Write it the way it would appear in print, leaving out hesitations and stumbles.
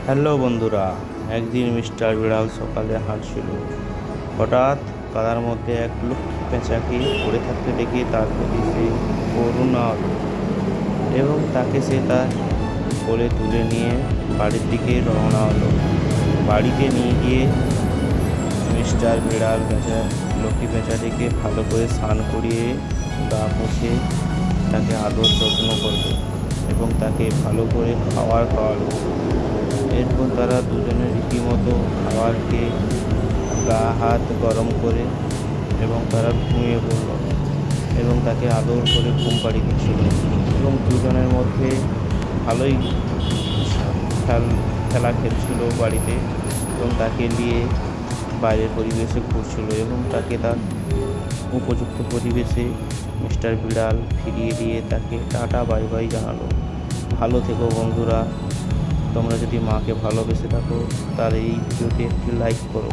Hello বন্ধুরা, একদিন mister বিড়াল সকালে হাঁটছিল। হঠাৎ কাদার মধ্যে এক লক্ষ্মী পেঁচাকে পড়ে থাকতে দেখে তার প্রতি সে করুণা হলো এবং তাকে সে তার কোলে তুলে নিয়ে বাড়ির দিকে রওনা হলো। বাড়িতে নিয়ে গিয়ে মিস্টার বিড়াল লক্ষ্মী পেঁচাটিকে ভালো করে স্নান করিয়ে গা মুছে তাকে আদর যত্ন করলো এবং তাকে ভালো করে খাবার খাওয়ালো। এরপর তারা দুজনে রীতিমতো খাবার খেয়ে গা হাত গরম করে এবং তারা ঘুমিয়ে পড়ল এবং তাকে আদর করে ঘুম পাড়িয়ে দিচ্ছিল এবং দুজনের মধ্যে ভালোই খেলা খেলছিল বাড়িতে এবং তাকে নিয়ে বাইরের পরিবেশে ঘুরছিল এবং তাকে তার উপযুক্ত পরিবেশে মিস্টার বিড়াল ফিরিয়ে দিয়ে তাকে টাটা বাই বাই জানালো। ভালো থেকো বন্ধুরা। তোমরা যদি মাকে ভালোবেসে থাকো তাহলে এই ভিডিওতে একটি লাইক করো।